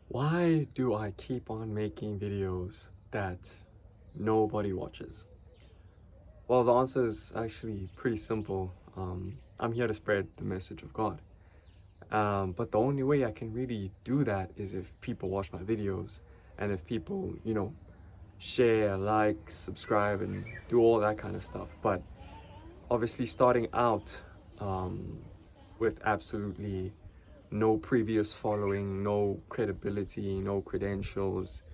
Why do I keep on making videos that nobody watches? Well, the answer is actually pretty simple. I'm here to spread the message of God. But the only way I can really do that is if people watch my videos and if people, share, like, subscribe, and do all that kind of stuff. But obviously, starting out with absolutely no previous following, no credibility, no credentials,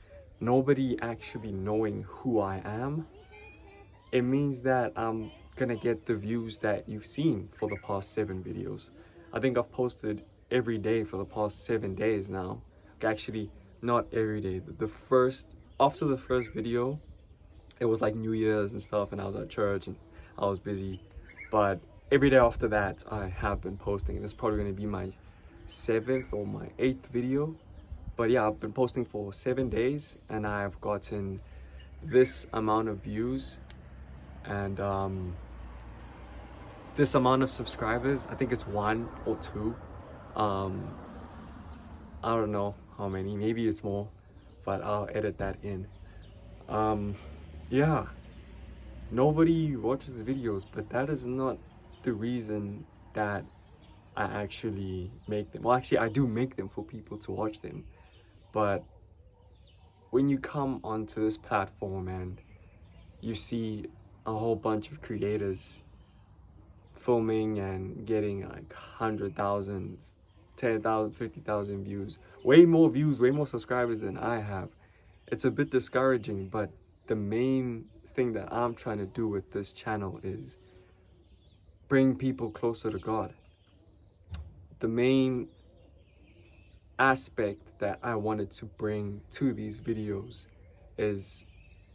nobody actually knowing who I am, it means that I'm gonna get the views that you've seen for the past 7 videos. I think I've posted every day for the past 7 days now. Actually, not every day. After the first video, it was like New Year's and stuff, and I was at church and I was busy. But every day after that, I have been posting. This is probably gonna be my 7th or my 8th video. But yeah, I've been posting for 7 days and I've gotten this amount of views and this amount of subscribers. I think it's 1 or 2. I don't know how many, maybe it's more, but I'll edit that in. Yeah, nobody watches the videos, but that is not the reason that I actually make them. Well, actually, I do make them for people to watch them, but when you come onto this platform and you see a whole bunch of creators filming and getting like 100,000, 10,000, 50,000 views, way more subscribers than I have, it's a bit discouraging. But the main thing that I'm trying to do with this channel is bring people closer to God. The main aspect that I wanted to bring to these videos is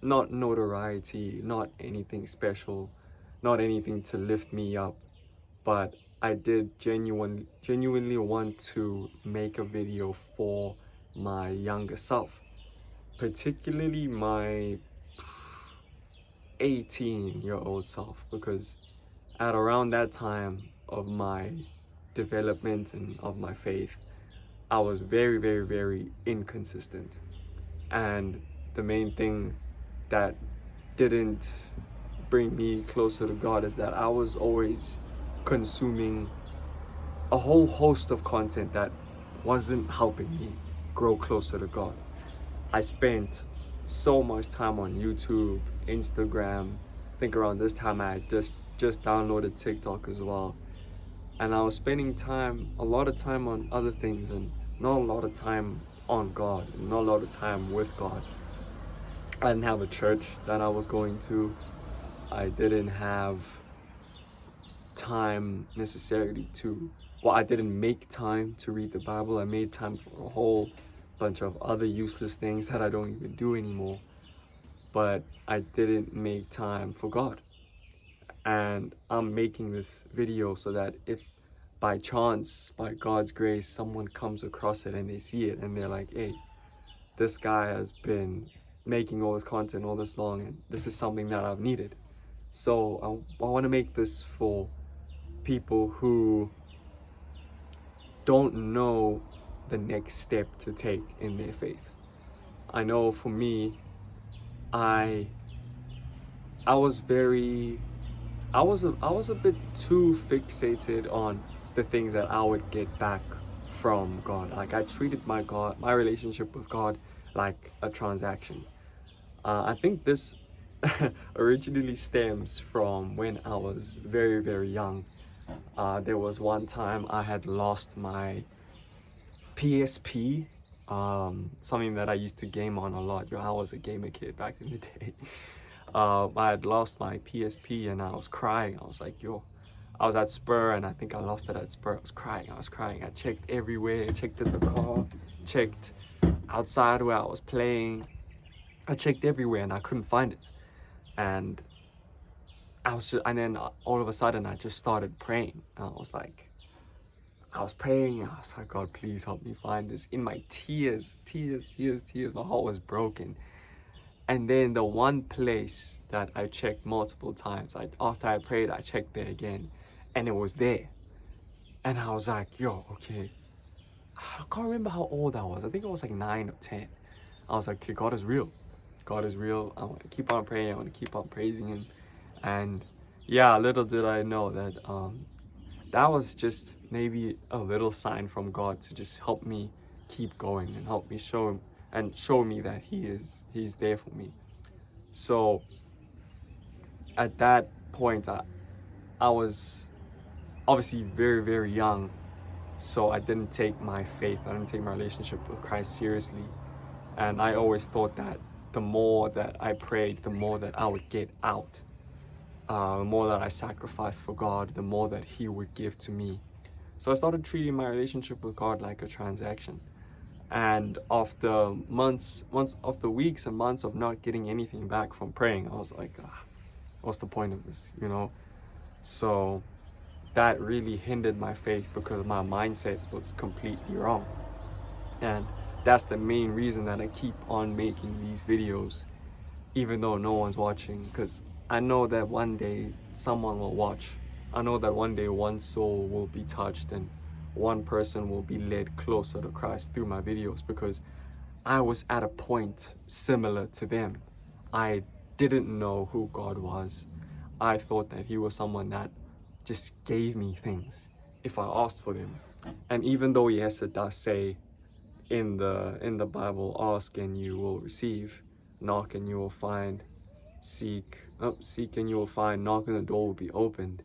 not notoriety, not anything special, not anything to lift me up, but I did genuinely want to make a video for my younger self, particularly my 18-year-old self, because at around that time of my development and of my faith, I was very, very, very inconsistent. And the main thing that didn't bring me closer to God is that I was always consuming a whole host of content that wasn't helping me grow closer to God. I spent so much time on YouTube, Instagram. I think around this time I had just downloaded TikTok as well. And I was spending a lot of time on other things and not a lot of time on God, and not a lot of time with God. I didn't have a church that I was going to. I didn't have time necessarily I didn't make time to read the Bible. I made time for a whole bunch of other useless things that I don't even do anymore. But I didn't make time for God. And I'm making this video so that if by chance, by God's grace, someone comes across it and they see it and they're like, hey, this guy has been making all this content all this long and this is something that I've needed. So I want to make this for people who don't know the next step to take in their faith. I know for me, I was a bit too fixated on the things that I would get back from God. Like, I treated my relationship with God like a transaction. I think this originally stems from when I was very, very young. There was one time I had lost my PSP, something that I used to game on a lot. I was a gamer kid back in the day. I had lost my PSP and I was crying. I was like, I was at Spur and I think I lost it at Spur. I was crying. I checked everywhere. I checked in the car, checked outside where I was playing. I checked everywhere and I couldn't find it. And then all of a sudden I just started praying. And I was praying and I was like, God, please help me find this. In my tears, my heart was broken. And then the one place that I checked multiple times, after I prayed, I checked there again. and it was there. And I was like, yo, okay. I can't remember how old I was. I think it was like 9 or 10. I was like, okay, God is real. God is real. I want to keep on praying. I want to keep on praising him. And yeah, little did I know that that was just maybe a little sign from God to just help me keep going and help me show me that he's there for me. So at that point, I was obviously very, very young. So I didn't take my faith, I didn't take my relationship with Christ seriously. And I always thought that the more that I prayed, the more that I would get out. The more that I sacrificed for God, the more that he would give to me. So I started treating my relationship with God like a transaction. And after weeks and months of not getting anything back from praying, I was like, what's the point of this, you know? So that really hindered my faith because my mindset was completely wrong. And that's the main reason that I keep on making these videos, even though no one's watching, because I know that one day someone will watch. I know that one day one soul will be touched and one person will be led closer to Christ through my videos, because I was at a point similar to them. I didn't know who God was. I thought that he was someone that just gave me things if I asked for them. And even though, yes, it does say in the Bible, ask and you will receive, knock and you will find, seek and you will find, knock and the door will be opened.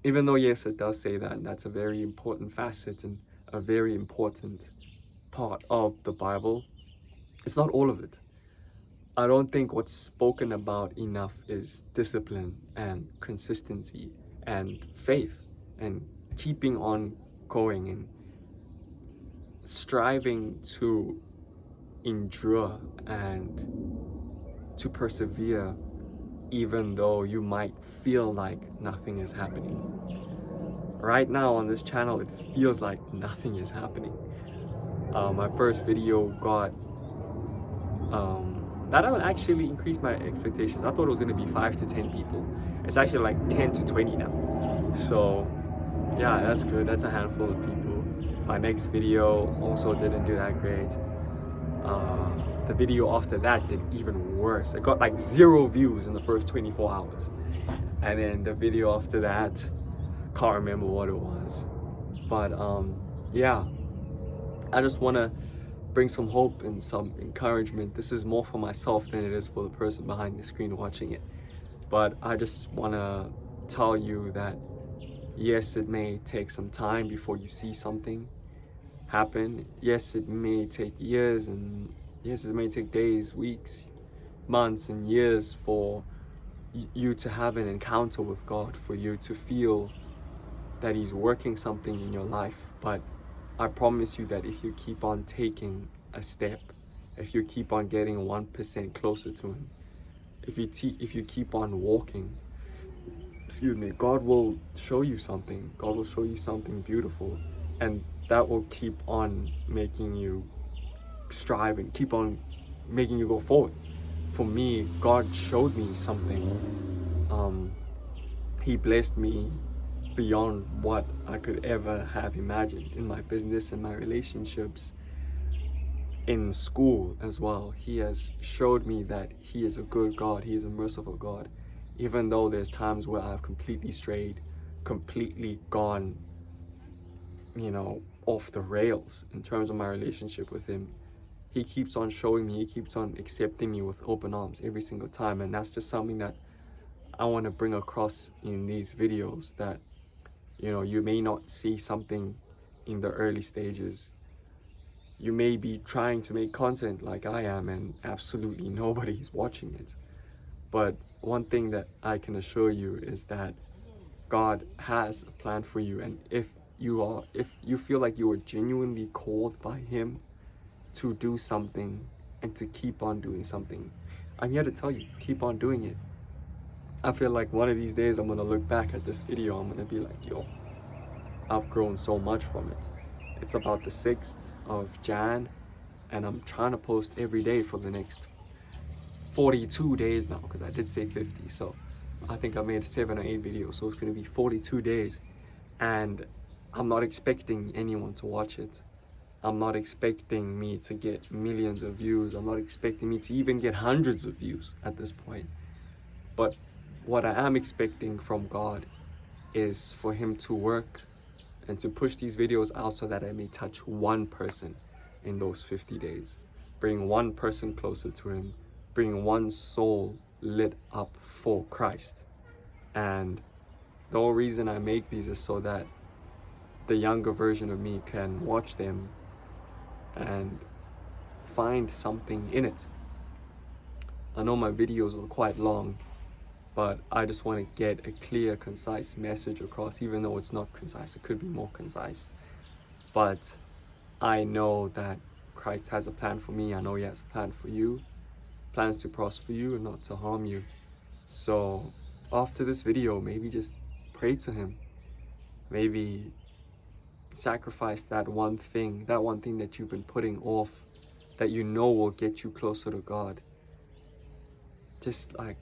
Even though, yes, it does say that, and that's a very important facet and a very important part of the Bible, it's not all of it. I don't think what's spoken about enough is discipline and consistency and faith and keeping on going and striving to endure and to persevere, even though you might feel like nothing is happening. Right now on this channel, it feels like nothing is happening. My first video got that actually increased my expectations. I thought it was going to be 5 to 10 people. It's actually like 10 to 20 now. So yeah, that's good. That's a handful of people. My next video also didn't do that great. The video after that did even worse. It got like 0 views in the first 24 hours. And then the video after that, can't remember what it was. But yeah, I just want to bring some hope and some encouragement. This is more for myself than it is for the person behind the screen watching it. But I just want to tell you that yes, it may take some time before you see something happen. Yes, it may take years, and yes, it may take days, weeks, months, and years for you to have an encounter with God, for you to feel that he's working something in your life. But I promise you that if you keep on taking a step, if you keep on getting 1% closer to him, if you keep on walking, God will show you something. God will show you something beautiful, and that will keep on making you strive and keep on making you go forward. For me, God showed me something. He blessed me beyond what I could ever have imagined in my business and my relationships, in school as well. He has showed me that he is a good God. He is a merciful God. Even though there's times where I've completely strayed, completely gone, off the rails in terms of my relationship with him, he keeps on showing me, he keeps on accepting me with open arms every single time. And that's just something that I want to bring across in these videos, that you may not see something in the early stages. You may be trying to make content like I am and absolutely nobody's watching it. But one thing that I can assure you is that God has a plan for you. And if you feel like you are genuinely called by him to do something and to keep on doing something, I'm here to tell you, keep on doing it. I feel like one of these days I'm going to look back at this video, I'm going to be like, yo, I've grown so much from it. It's about the 6th of Jan, and I'm trying to post every day for the next 42 days now, because I did say 50. So I think I made 7 or 8 videos, so it's going to be 42 days. And I'm not expecting anyone to watch it. I'm not expecting me to get millions of views. I'm not expecting me to even get hundreds of views at this point. But what I am expecting from God is for him to work and to push these videos out so that I may touch one person in those 50 days. Bring one person closer to him. Bring one soul lit up for Christ. And the whole reason I make these is so that the younger version of me can watch them and find something in it. I know my videos are quite long, but I just want to get a clear, concise message across, even though it's not concise. It could be more concise. But I know that Christ has a plan for me. I know he has a plan for you. Plans to prosper you and not to harm you. So after this video, maybe just pray to him. Maybe sacrifice that one thing that you've been putting off, that you know will get you closer to God. Just like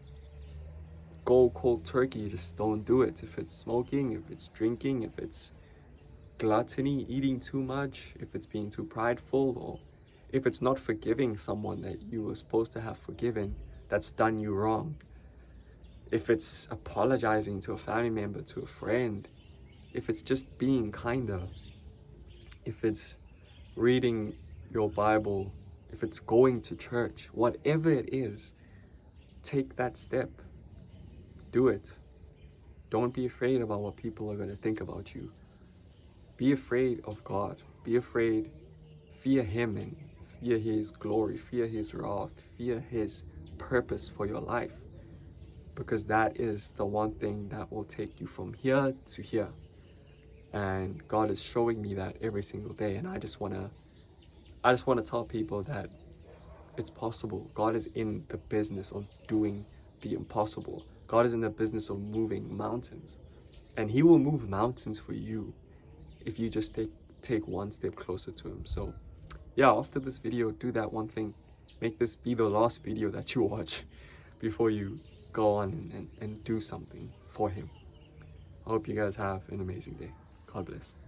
go cold turkey, just don't do it. If it's smoking, if it's drinking, if it's gluttony, eating too much, if it's being too prideful, or if it's not forgiving someone that you were supposed to have forgiven that's done you wrong, if it's apologizing to a family member, to a friend, if it's just being kinder, if it's reading your Bible, if it's going to church, whatever it is, take that step. Do it. Don't be afraid about what people are going to think about you. Be afraid of God. Be afraid. Fear him and fear his glory. Fear his wrath. Fear his purpose for your life. Because that is the one thing that will take you from here to here. And God is showing me that every single day. And I just want to tell people that it's possible. God is in the business of doing the impossible. God is in the business of moving mountains. And he will move mountains for you if you just take one step closer to him. So yeah, after this video, do that one thing. Make this be the last video that you watch before you go on and do something for him. I hope you guys have an amazing day. God bless.